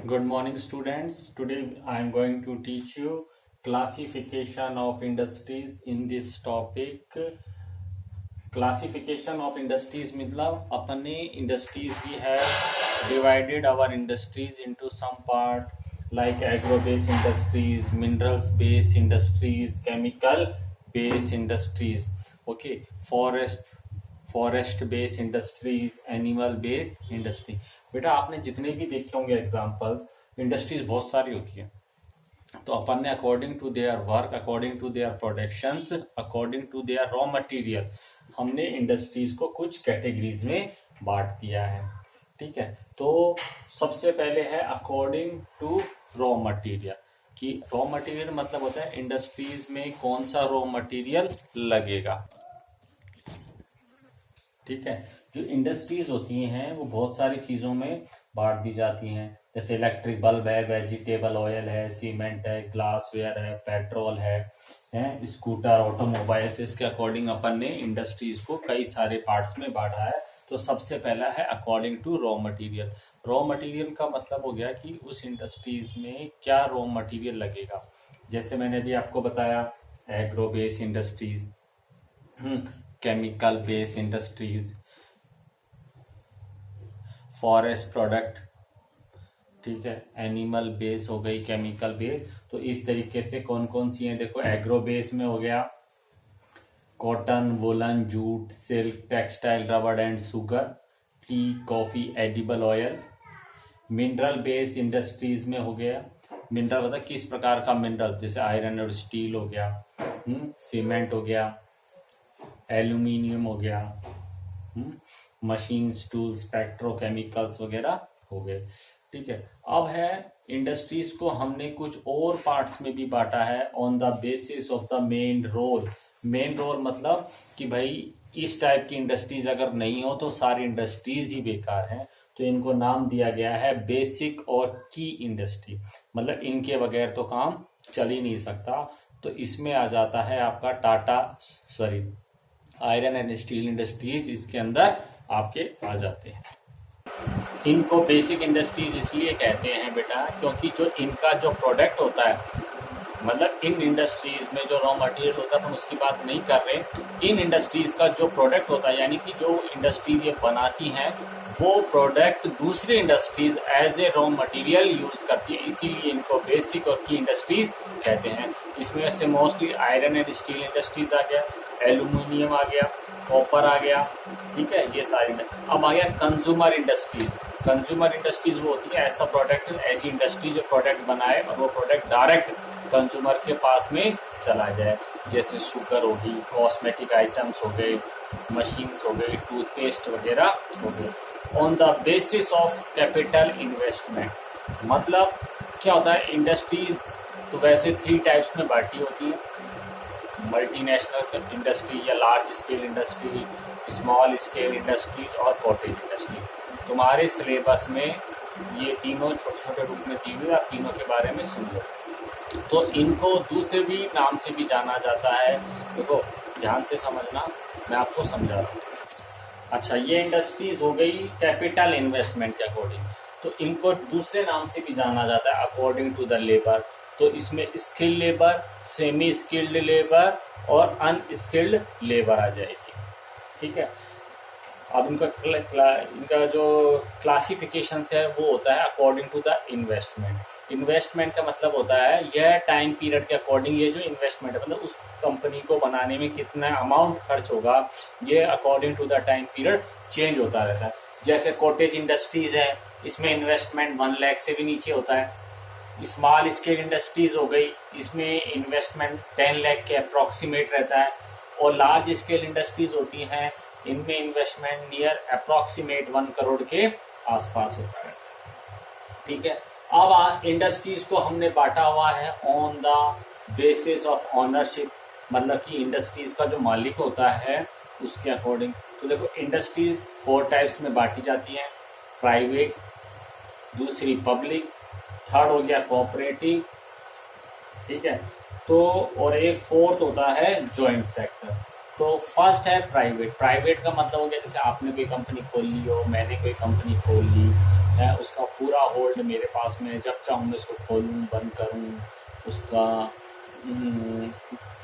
Good morning, students. Today I am going to teach you classification of industries in this topic. Classification of industries मतलब अपने industries we have divided our industries into some part like agro-based industries, minerals-based industries, chemical-based industries. Okay, forest based industries, animal based industry. बेटा आपने जितने भी देखे होंगे examples, industries बहुत सारी होती है। तो अपन ने according to their work, according to their productions, according to their raw material, हमने इंडस्ट्रीज को कुछ कैटेगरीज में बांट दिया है। ठीक है, तो सबसे पहले है अकॉर्डिंग टू रॉ मटेरियल, कि रॉ मटेरियल मतलब होता है इंडस्ट्रीज में कौन सा रॉ मटेरियल लगेगा। ठीक है, जो इंडस्ट्रीज होती हैं वो बहुत सारी चीजों में बांट दी जाती हैं, जैसे इलेक्ट्रिक बल्ब है, वेजिटेबल ऑयल है, सीमेंट है, ग्लासवेयर है, पेट्रोल है, स्कूटर, ऑटोमोबाइल्स। इसके अकॉर्डिंग अपन ने इंडस्ट्रीज को कई सारे पार्ट्स में बांटा है। तो सबसे पहला है according to raw material. Raw material का मतलब हो गया कि उस इंडस्ट्रीज में क्या रॉ मटेरियल लगेगा। जैसे मैंने भी आपको बताया, agro based industries, chemical based industries, forest product, ठीक है, एनिमल बेस हो गई, केमिकल बेस। तो इस तरीके से कौन कौन सी हैं, देखो एग्रो बेस में हो गया cotton, woollen, jute, silk, textile, rubber and sugar, T, coffee, edible oil. Mineral based industries में हो गया, मिनरल मतलब किस प्रकार का मिनरल, जैसे आयरन और स्टील हो गया, सीमेंट हो गया, एल्यूमिनियम हो गया, मशीन्स, टूल्स, पेट्रोकेमिकल्स वगैरह हो गए। ठीक है, अब है इंडस्ट्रीज को हमने कुछ और पार्ट्स में भी बांटा है on the basis of the main role. Main role मतलब कि भाई इस टाइप की इंडस्ट्रीज अगर नहीं हो तो सारी इंडस्ट्रीज ही बेकार हैं। तो इनको नाम दिया गया है बेसिक और की इंडस्ट्री, मतलब इनके बगैर तो काम चल ही नहीं सकता। तो इसमें आ जाता है आपका आयरन एंड स्टील इंडस्ट्रीज, इसके अंदर आपके आ जाते हैं। इनको बेसिक इंडस्ट्रीज इसलिए कहते हैं बेटा क्योंकि जो इनका जो प्रोडक्ट होता है, मतलब इन इंडस्ट्रीज में जो रॉ मटेरियल होता है हम उसकी बात नहीं कर रहे, इन इंडस्ट्रीज का जो प्रोडक्ट होता है, यानी कि जो इंडस्ट्रीज ये बनाती हैं वो प्रोडक्ट दूसरी industries as a raw material use करती है, इसीलिए इनको बेसिक और की इंडस्ट्रीज कहते हैं। इसमें से mostly iron and steel industries आ गया, एल्यूमिनियम आ गया, कॉपर आ गया। ठीक है, ये सारी। अब आ गया कंज्यूमर इंडस्ट्रीज। कंज्यूमर इंडस्ट्रीज वो होती है ऐसा प्रोडक्ट, ऐसी इंडस्ट्री जो प्रोडक्ट बनाए और वो प्रोडक्ट डायरेक्ट कंज्यूमर के पास में चला जाए, जैसे शुगर होगी, कॉस्मेटिक आइटम्स हो गए, मशीन्स हो गई, टूथपेस्ट वगैरह हो गए। On the basis of capital investment, मतलब क्या होता है, इंडस्ट्रीज तो वैसे 3 टाइप्स में बांटी होती है, मल्टीनेशनल इंडस्ट्री या large scale industry, small scale industries और कॉटेज इंडस्ट्री। तुम्हारे सिलेबस में ये तीनों छोटे छोटे रूप में दी हुई, आप तीनों के बारे में सुन लो। तो इनको दूसरे भी नाम से भी जाना जाता है। देखो ध्यान से समझना, मैं आपको समझा रहा हूँ। अच्छा, ये इंडस्ट्रीज हो गई कैपिटल इन्वेस्टमेंट के अकॉर्डिंग। तो इनको दूसरे नाम से भी जाना जाता है अकॉर्डिंग टू द लेबर। तो इसमें skilled labour, semi skilled labour और अनस्किल्ड लेबर आ जाएगी। ठीक है, अब इनका जो क्लासिफिकेशन है वो होता है according to the investment. Investment का मतलब होता है यह टाइम पीरियड के अकॉर्डिंग, ये जो इन्वेस्टमेंट है मतलब उस कंपनी को बनाने में कितना अमाउंट खर्च होगा, ये according to the time period change होता रहता है। जैसे कॉटेज इंडस्ट्रीज है, इसमें इन्वेस्टमेंट 1 लाख से भी नीचे होता है। स्मॉल स्केल इंडस्ट्रीज हो गई, इसमें इन्वेस्टमेंट 10 लाख के अप्रॉक्सीमेट रहता है। और लार्ज स्केल इंडस्ट्रीज होती हैं, इनमें इन्वेस्टमेंट नियर अप्रॉक्सीमेट 1 करोड़ के आसपास होता है। ठीक है, अब इंडस्ट्रीज को हमने बांटा हुआ है on the basis of ownership, मतलब कि इंडस्ट्रीज का जो मालिक होता है उसके अकॉर्डिंग। तो देखो इंडस्ट्रीज 4 टाइप्स में बांटी जाती हैं, प्राइवेट, दूसरी पब्लिक, थर्ड हो गया कोऑपरेटिव। ठीक है, तो और एक फोर्थ होता है जॉइंट सेक्टर। तो फर्स्ट है प्राइवेट। प्राइवेट का मतलब हो गया जैसे आपने कोई कंपनी खोल ली हो, मैंने कोई कंपनी खोल ली, है, उसका पूरा होल्ड मेरे पास में, जब चाहूँ मैं उसको खोलूँ बंद करूँ, उसका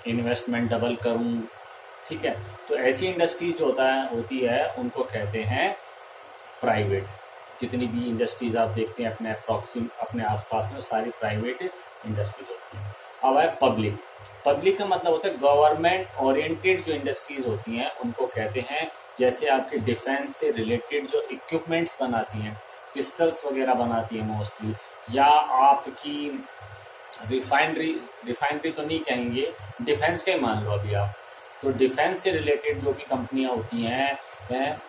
इन्वेस्टमेंट डबल करूँ, ठीक है। तो ऐसी इंडस्ट्रीज जो होती है उनको कहते हैं प्राइवेट। जितनी भी इंडस्ट्रीज आप देखते हैं अपने आसपास में, सारी प्राइवेट इंडस्ट्रीज होती हैं। अब है पब्लिक। पब्लिक का मतलब होता है गवर्नमेंट ओरिएंटेड जो इंडस्ट्रीज होती हैं उनको कहते हैं, जैसे आपके डिफेंस से रिलेटेड जो इक्विपमेंट्स बनाती हैं, पिस्टल्स वगैरह बनाती हैं मोस्टली, या आपकी रिफाइनरी तो नहीं कहेंगे, डिफेंस का ही मान लो अभी आप। तो डिफेंस से रिलेटेड जो भी कंपनियां होती हैं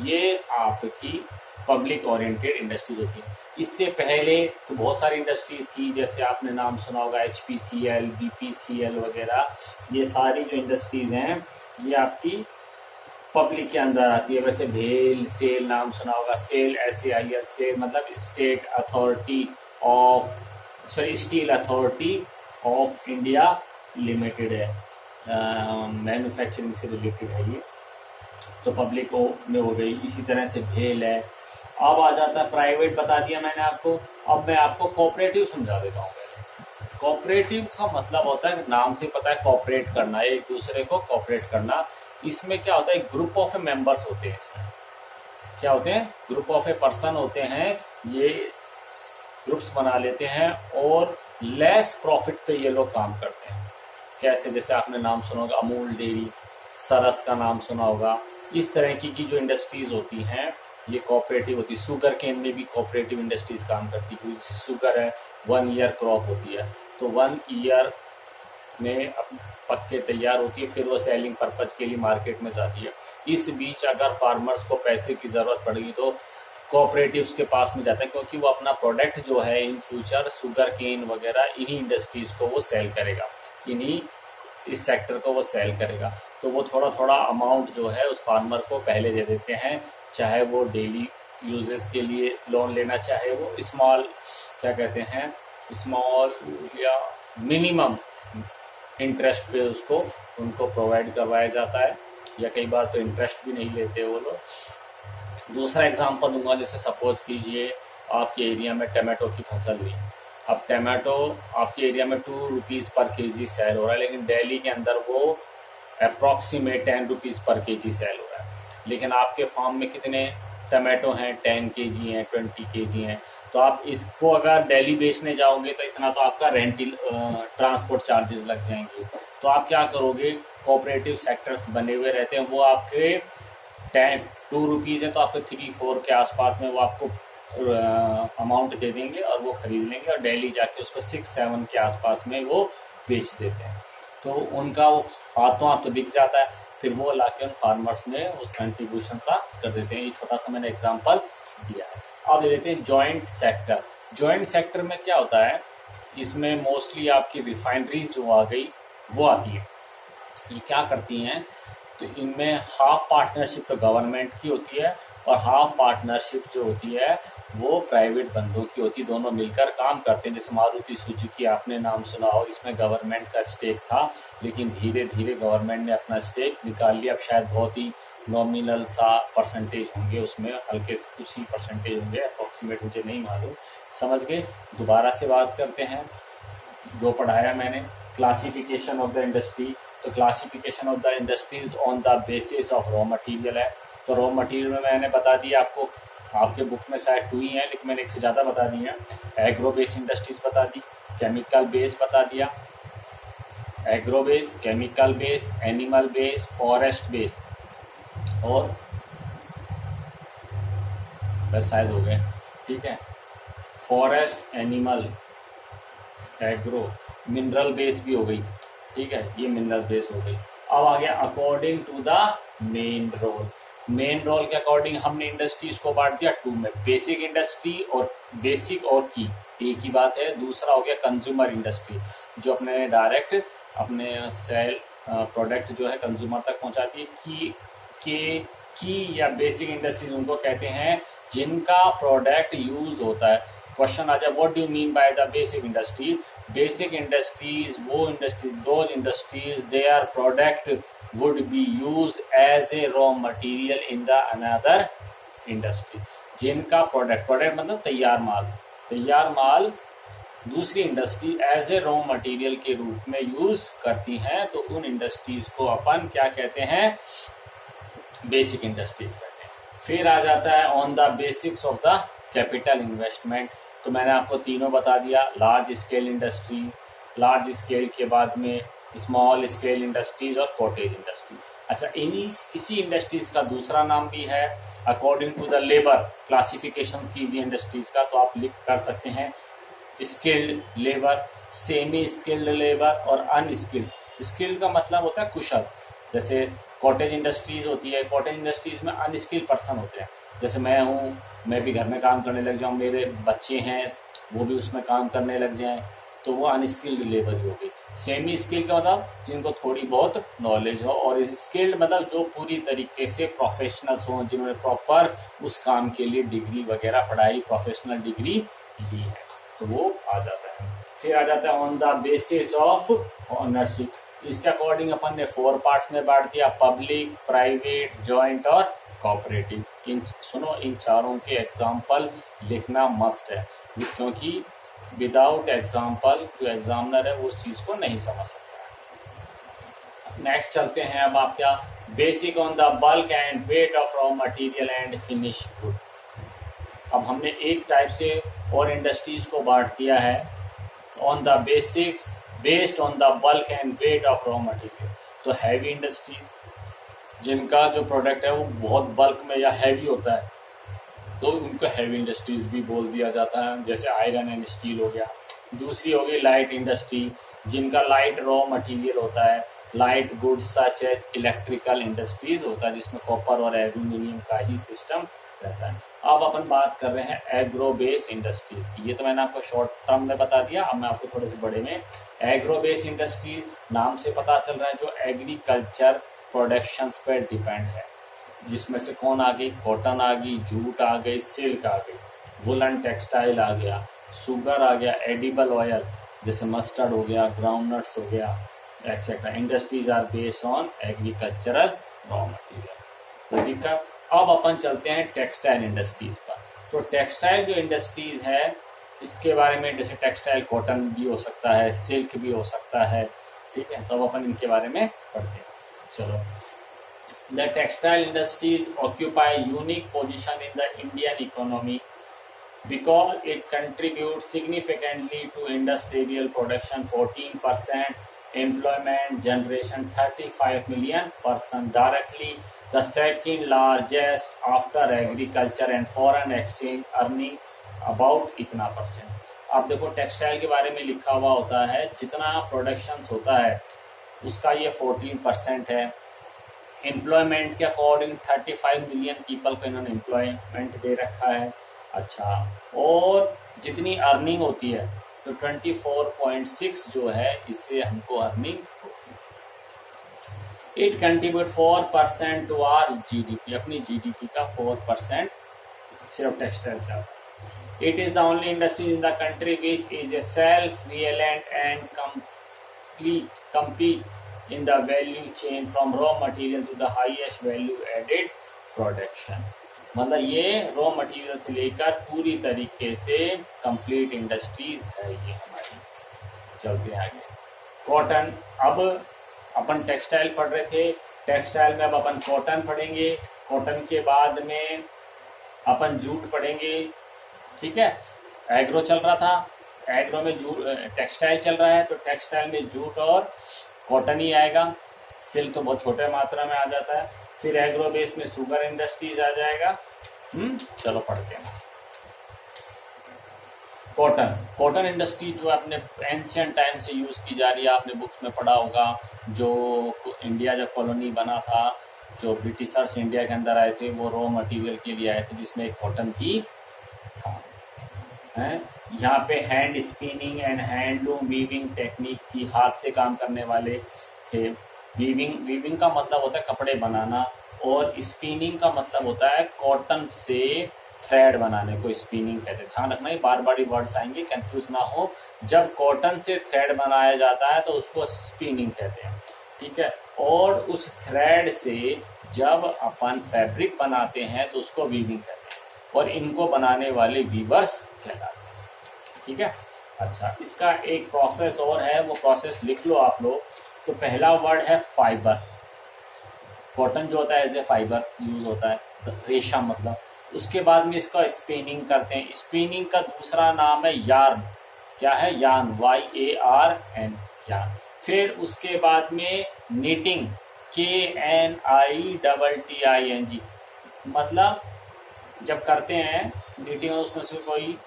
ये आपकी पब्लिक ओरिएंटेड इंडस्ट्रीज होती है। इससे पहले तो बहुत सारी इंडस्ट्रीज थी, जैसे आपने नाम सुना होगा HPCL, BPCL वगैरह। ये सारी जो इंडस्ट्रीज हैं ये आपकी पब्लिक के अंदर आती है। वैसे भेल, सेल नाम सुना होगा, सेल SAIL से मतलब state authority of steel authority of India limited है, मैन्युफैक्चरिंग से रिलेटेड है ये। तो पब्लिक में हो गई। इसी तरह से भेल है। अब आ जाता है प्राइवेट, बता दिया मैंने आपको। अब मैं आपको कोऑपरेटिव समझा देता हूँ। कोऑपरेटिव का मतलब होता है, नाम से पता है कोऑपरेट करना, एक दूसरे को कोऑपरेट करना। इसमें क्या होता है, ग्रुप ऑफ मेंबर्स होते हैं। इसमें क्या होते हैं, ग्रुप ऑफ ए पर्सन होते हैं, ये ग्रुप्स बना लेते हैं और लेस प्रॉफिट पे ये लोग काम करते हैं। कैसे, जैसे आपने नाम सुना होगा अमूल डेयरी, सरस का नाम सुना होगा। इस तरह की जो इंडस्ट्रीज होती हैं ये कोऑपरेटिव होती है। शुगर केन में भी कोऑपरेटिव इंडस्ट्रीज काम करती है, क्योंकि शुगर है 1 ईयर क्रॉप होती है, तो 1 ईयर में पक के तैयार होती है, फिर वो सेलिंग पर्पज के लिए मार्केट में जाती है। इस बीच अगर फार्मर्स को पैसे की ज़रूरत पड़ेगी तो कोऑपरेटिव्स के पास में जाता है, क्योंकि वो अपना प्रोडक्ट जो है इन फ्यूचर शुगर केन वगैरह इन्हीं इंडस्ट्रीज को वो सेल करेगा, इस सेक्टर को वो सेल करेगा। तो वो थोड़ा थोड़ा अमाउंट जो है उस फार्मर को पहले दे देते हैं, चाहे वो डेली यूजेस के लिए लोन लेना, चाहे वो स्मॉल या मिनिमम इंटरेस्ट पे उनको प्रोवाइड करवाया जाता है, या कई बार तो इंटरेस्ट भी नहीं लेते वो लोग। दूसरा एग्जांपल दूंगा, जैसे सपोज कीजिए आपके एरिया में टमाटो की फसल हुई। अब टमाटो आपके एरिया में 2 रुपीज़ पर केजी सेल हो रहा है, लेकिन दिल्ली के अंदर वो अप्रॉक्सीमेट 10 रुपीज़ पर केजी सेल हो रहा है। लेकिन आपके फार्म में कितने टमाटो हैं, 10 केजी हैं, 20 केजी हैं। तो आप इसको अगर दिल्ली बेचने जाओगे तो इतना तो आपका ट्रांसपोर्ट चार्जेस लग जाएंगे। तो आप क्या करोगे, कोऑपरेटिव सेक्टर्स बने हुए रहते हैं, वो आपके 2 रुपीज़ है तो आपको 3-4 के आसपास में वो आपको अमाउंट दे देंगे और वो खरीद लेंगे, और दिल्ली जाके उसको 6-7 के आसपास में वो बेच देते हैं। तो उनका वो हाथों हाथ तो बिक जाता है, फिर वो लाके उन फार्मर्स में उस कंट्रीब्यूशन सा कर देते हैं। ये छोटा सा मैंने एग्जांपल दिया है। अब ले लेते हैं जॉइंट सेक्टर। जॉइंट सेक्टर में क्या होता है, इसमें मोस्टली आपकी रिफाइनरीज जो आ गई वो आती है। ये क्या करती हैं, तो इनमें हाफ पार्टनरशिप तो गवर्नमेंट की होती है और हाफ पार्टनरशिप जो होती है वो प्राइवेट बंदों की होती है। दोनों मिलकर काम करते हैं। जैसे मारुति सुजुकी आपने नाम सुना हो, इसमें गवर्नमेंट का स्टेक था, लेकिन धीरे धीरे गवर्नमेंट ने अपना स्टेक निकाल लिया। अब शायद बहुत ही नॉमिनल सा परसेंटेज होंगे उसमें, हल्के कुछ ही परसेंटेज होंगे, अप्रॉक्सीमेट मुझे नहीं मालूम। समझ गए। दोबारा से बात करते हैं जो पढ़ाया मैंने, क्लासिफिकेशन ऑफ द इंडस्ट्री। तो classification of the industries on the basis of raw material है। तो रॉ मटेरियल में मैंने बता दिया आपको, आपके बुक में शायद 2 ही हैं, लेकिन मैंने 1 से ज़्यादा बता दी हैं। एग्रो बेस इंडस्ट्रीज बता दी, केमिकल बेस बता दिया, agro base, chemical base, animal base, forest base, और बस शायद हो गए। ठीक है, forest, animal, agro, mineral base भी हो गई। ठीक है, ये मिनरल बेस हो गई। अब आ गया according to the main role. Main role के अकॉर्डिंग हमने इंडस्ट्रीज को बांट दिया 2 में, बेसिक इंडस्ट्री और बेसिक और की, एक ही बात है। दूसरा हो गया कंज्यूमर इंडस्ट्री, जो अपने डायरेक्ट अपने सेल प्रोडक्ट जो है कंज्यूमर तक पहुंचाती है। की या बेसिक इंडस्ट्रीज उनको कहते हैं जिनका प्रोडक्ट यूज होता है। क्वेश्चन आ जाए, what do you mean by the basic industry? Basic industries वो industries, those industries their product would be used as a raw material in the another industry। जिनका प्रोडक्ट मतलब तैयार माल दूसरी industry as a raw material के रूप में use करती हैं, तो उन इंडस्ट्रीज को अपन क्या कहते हैं, बेसिक इंडस्ट्रीज कहते हैं। फिर आ जाता है on the basics of the capital investment. तो मैंने आपको तीनों बता दिया, large scale industry, large scale के बाद में स्मॉल स्केल इंडस्ट्रीज और कॉटेज इंडस्ट्री। अच्छा, इसी इंडस्ट्रीज का दूसरा नाम भी है according to the labour classification कीजिए इंडस्ट्रीज का, तो आप लिख कर सकते हैं skilled labour, semi skilled labour और अनस्किल्ड। स्किल्ड का मतलब होता है कुशल, जैसे कॉटेज इंडस्ट्रीज होती है, कॉटेज इंडस्ट्रीज में अनस्किल्ड पर्सन होते हैं, जैसे मैं हूँ, मैं भी घर में काम करने लग जाऊँ, मेरे बच्चे हैं वो भी उसमें काम करने लग जाएं, तो वो अनस्किल्ड लेबर ही होगी। सेमी स्किल्ड का मतलब जिनको थोड़ी बहुत नॉलेज हो, और स्किल्ड मतलब जो पूरी तरीके से प्रोफेशनल्स हों, जिन्होंने प्रॉपर उस काम के लिए डिग्री वगैरह पढ़ाई, प्रोफेशनल डिग्री ली है, तो वो आ जाता है। फिर आ जाता है on the basis of ownership. इसके अकॉर्डिंग अपन ने 4 पार्ट्स में बांट दिया, पब्लिक, प्राइवेट, जॉइंट और कोऑपरेटिव। इन चारों के एग्जाम्पल लिखना मस्ट है, क्योंकि विदाउट एग्जाम्पल जो एग्जामिनर है वो उस चीज को नहीं समझ सकता। नेक्स्ट चलते हैं अब आप क्या, basic on the bulk and weight of raw material and finish good. अब हमने एक टाइप से और इंडस्ट्रीज को बांट दिया है on the basics based on the bulk and weight of raw material. तो हैवी इंडस्ट्री, जिनका जो प्रोडक्ट है वो बहुत बल्क में या हैवी होता है, तो उनको हैवी इंडस्ट्रीज भी बोल दिया जाता है, जैसे आयरन एंड स्टील हो गया। दूसरी हो गई लाइट इंडस्ट्री, जिनका लाइट रॉ मटेरियल होता है, light goods such as electrical industries होता है, जिसमें कॉपर और एल्यूमिनियम का ही सिस्टम रहता है। अब अपन बात कर रहे हैं एग्रो बेस इंडस्ट्रीज की। ये तो मैंने आपको शॉर्ट टर्म में बता दिया, अब मैं आपको थोड़े से बड़े में। एग्रो बेस इंडस्ट्री नाम से पता चल रहा है जो एग्रीकल्चर प्रोडक्शंस पर डिपेंड है, जिसमें से कौन आ गई, कॉटन आ गई, जूट आ गई, सिल्क आ गई, वुलन टेक्सटाइल आ गया, शुगर आ गया, एडिबल ऑयल जैसे मस्टर्ड हो गया, ग्राउंड नट्स हो गया, et cetera. Industries are based on agricultural raw material. तो ठीक है, अब अपन चलते हैं टेक्सटाइल इंडस्ट्रीज पर। तो टेक्सटाइल जो इंडस्ट्रीज है, इसके बारे में जैसे टेक्सटाइल कॉटन भी हो सकता है, सिल्क भी हो सकता है, ठीक है, तो अब अपन इनके बारे में पढ़ते हैं। चलो, the textile industries occupy unique position in the Indian economy because it contributes significantly to industrial production, 14% employment generation, 35 million person directly, the second largest after agriculture and foreign exchange earning about इतना %। अब देखो textile के बारे में लिखा हुआ होता है, जितना प्रोडक्शन होता है उसका ये 14% है। एम्प्लॉयमेंट के अकॉर्डिंग 35 मिलियन पीपल को इन्होंने एम्प्लॉयमेंट दे रखा है। अच्छा, और जितनी अर्निंग होती है तो 24.6 जो है इससे हमको अर्निंग होती है। It contribute 4% to our GDP, अपनी जीडीपी का 4% सिर्फ टेक्सटाइल से आता है। It is the only industry in the country which is a self reliant and compete in the value chain from raw material to the highest value added production। मतलब ये raw material से लेकर पूरी तरीके से कंप्लीट इंडस्ट्रीज है ये हमारी। चलते आगे, कॉटन। अब अपन टेक्सटाइल पढ़ रहे थे, टेक्सटाइल में अब अपन कॉटन पढ़ेंगे, कॉटन के बाद में अपन जूट पढ़ेंगे, ठीक है। एग्रो चल रहा था, एग्रो में जूट, टेक्सटाइल चल रहा है, तो टेक्सटाइल में जूट और कॉटन ही आएगा, सिल्क तो बहुत छोटे मात्रा में आ जाता है। फिर एग्रो बेस में शुगर इंडस्ट्रीज आ जाएगा। चलो पढ़ते हैं। कॉटन इंडस्ट्री जो अपने एंशियंट टाइम से यूज की जा रही है, आपने बुक्स में पढ़ा होगा। जो इंडिया जब कॉलोनी बना था, जो ब्रिटिशर्स इंडिया के अंदर आए थे, वो रॉ मटेरियल के लिए आए थे, जिसमें कॉटन भी था। यहाँ पे hand spinning and handloom weaving technique थी, हाथ से काम करने वाले थे। वीविंग का मतलब होता है कपड़े बनाना, और स्पिनिंग का मतलब होता है कॉटन से थ्रेड बनाने को स्पिनिंग कहते हैं। ध्यान रखना, ये बार बार वर्ड्स आएंगे, कंफ्यूज ना हो। जब कॉटन से थ्रेड बनाया जाता है तो उसको स्पिनिंग कहते हैं, ठीक है। और उस थ्रेड से जब अपन फैब्रिक बनाते हैं तो उसको वीविंग कहते हैं। और इनको बनाने वाले वीवर्स कहलाते हैं। ठीक है, अच्छा इसका एक प्रोसेस और है, वो प्रोसेस लिख लो आप लोग। तो पहला वर्ड है फाइबर। कॉटन जो होता है एज ए फाइबर यूज होता है, रेशा मतलब। उसके बाद में इसका स्पिनिंग करते हैं। स्पिनिंग का दूसरा नाम है यार्न। क्या है? Yarn, YARN, yarn. फिर उसके बाद में नीटिंग, KNITTING, मतलब जब करते हैं नीटिंग, उसमें से कोई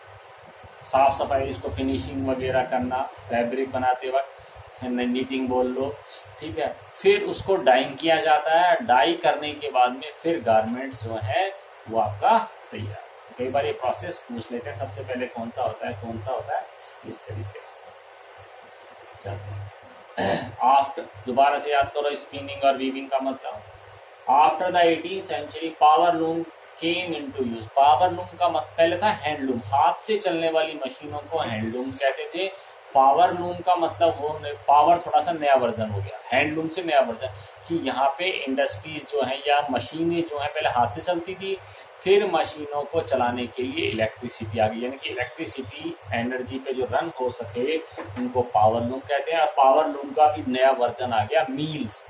साफ सफाई, इसको फिनिशिंग वगैरह करना, फैब्रिक बनाते वक्त नीटिंग बोल लो। ठीक है, फिर उसको डाइंग किया जाता है। डाई करने के बाद में फिर गारमेंट्स जो है वो आपका तैयार। कई बार ये प्रोसेस पूछ लेते हैं सबसे पहले कौन सा होता है, कौन सा होता है, इस तरीके से चलते हैं। आफ्टर, दोबारा से याद करो स्पिनिंग और वीविंग का मतलब। After the 18th century power loom came into use. Power loom का मतलब पहले था हैंडलूम, हाथ से चलने वाली मशीनों को हैंडलूम कहते थे। पावर लूम का मतलब वो पावर थोड़ा सा नया वर्जन हो गया, हैंडलूम से नया वर्जन, कि यहाँ पे इंडस्ट्रीज जो है या मशीनें जो है पहले हाथ से चलती थी, फिर मशीनों को चलाने के लिए इलेक्ट्रिसिटी आ गई, यानी कि इलेक्ट्रिसिटी एनर्जी पे जो रन हो सके उनको पावर लूम कहते हैं। और पावर लूम का भी नया वर्जन आ गया मील्स।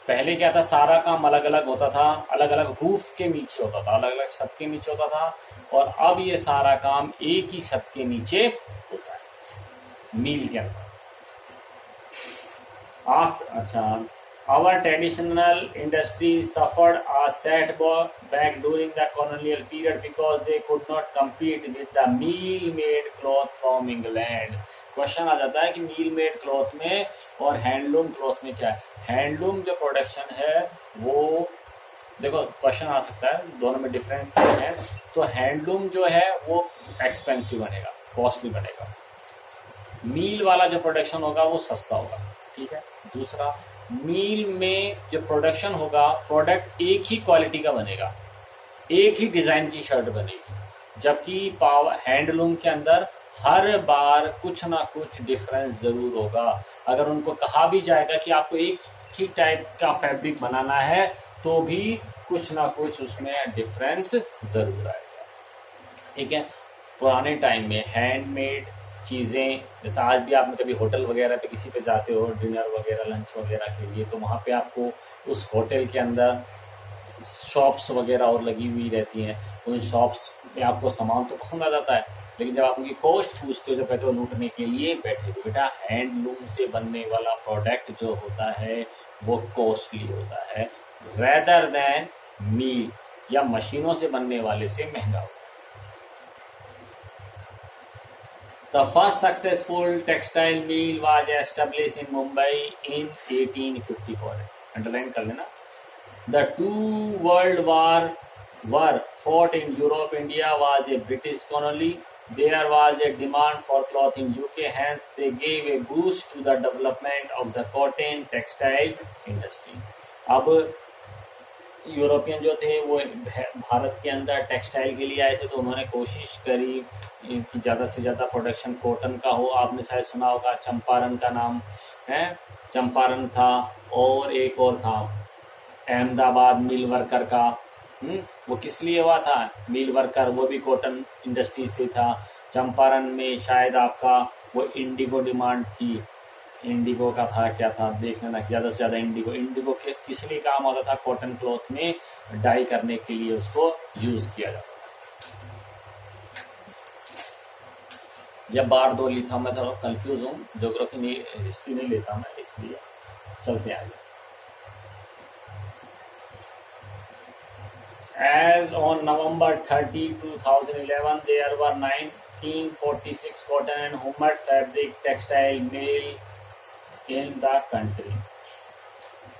पहले क्या था, सारा काम अलग अलग होता था, अलग अलग रूफ के नीचे होता था, अलग अलग छत के नीचे होता था, और अब ये सारा काम एक ही छत के नीचे होता है, मील के अंदर। अच्छा, our traditional industry suffered a setback during the colonial period because they could not compete with the meal-made cloth from England. Question आ जाता है कि मील मेड क्लॉथ में और हैंडलूम क्लॉथ में क्या है। हैंडलूम जो प्रोडक्शन है वो, देखो क्वेश्चन आ सकता है दोनों में डिफरेंस क्या है। तो हैंडलूम जो है वो एक्सपेंसिव बनेगा, कॉस्टली बनेगा। मील वाला जो प्रोडक्शन होगा वो सस्ता होगा। ठीक है, दूसरा, मील में जो प्रोडक्शन होगा, प्रोडक्ट एक ही क्वालिटी का बनेगा, एक ही डिजाइन की शर्ट बनेगी। जबकि पावर हैंडलूम के अंदर हर बार कुछ ना कुछ डिफरेंस जरूर होगा। अगर उनको कहा भी जाएगा कि आपको एक ही टाइप का फैब्रिक बनाना है, तो भी कुछ ना कुछ उसमें डिफरेंस जरूर आएगा। ठीक है, पुराने टाइम में हैंडमेड चीज़ें, जैसे आज भी आपने कभी होटल वगैरह पे किसी पे जाते हो डिनर वगैरह लंच वगैरह के लिए, तो वहाँ पे आपको उस होटल के अंदर शॉप्स वगैरह और लगी हुई रहती हैं। उन शॉप्स पे आपको सामान तो पसंद आ जाता है, लेकिन जब आप उनकी कॉस्ट पूछते हो तो कहते हो लूटने के लिए बैठे हो। बेटा, हैंडलूम से बनने वाला प्रोडक्ट जो होता है वो कॉस्टली होता है, रेदर देन मील या मशीनों से बनने वाले से महंगा होता है। The first successful textile mill was established in Mumbai in 1854. Underline कर लेना। The two world war were fought in Europe. India was a British colony. There was a demand for cloth in UK. Hence, they gave a boost to the development of the cotton textile industry. अब European जो थे वो भारत के अंदर textile के लिए आए थे, तो उन्होंने कोशिश करी कि ज़्यादा से ज़्यादा प्रोडक्शन कॉटन का हो। आपने शायद सुना होगा चंपारण का नाम है, चंपारण था, और एक और था अहमदाबाद मिल वर्कर का। वो किस लिए हुआ था मिल वर्कर, वो भी कॉटन इंडस्ट्री से था। चंपारण में शायद आपका वो इंडिगो डिमांड थी, इंडिगो का था, क्या था देख लेना, ज़्यादा से ज़्यादा इंडिगो के किस लिए काम होता था, कॉटन क्लॉथ में डाई करने के लिए उसको यूज़ किया जाता था। जब बार दो ली था, मैं थोड़ा कंफ्यूज हूँ, ज्योग्राफी नहीं, हिस्ट्री नहीं लेता मैं, इसलिए चलते आगे। As on November 30, 2011, there were 1946 cotton and homemade fabric textile mill in the country.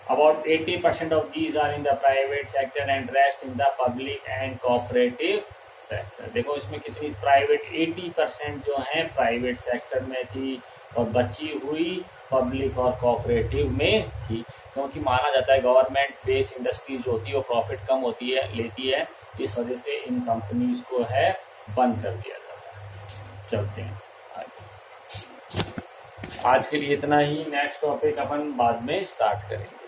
About 80% of these are in the private sector and rest in the public and cooperative sector. देखो इसमें कितनी private, 80% जो है private sector में थी और बची हुई पब्लिक और कोऑपरेटिव में थी, क्योंकि माना जाता है गवर्नमेंट बेस्ड इंडस्ट्री जो होती है वो प्रॉफिट कम होती है, लेती है, इस वजह से इन कंपनीज को है बंद कर दिया जाता है। चलते हैं आगे। आज के लिए इतना ही, नेक्स्ट टॉपिक अपन बाद में स्टार्ट करेंगे।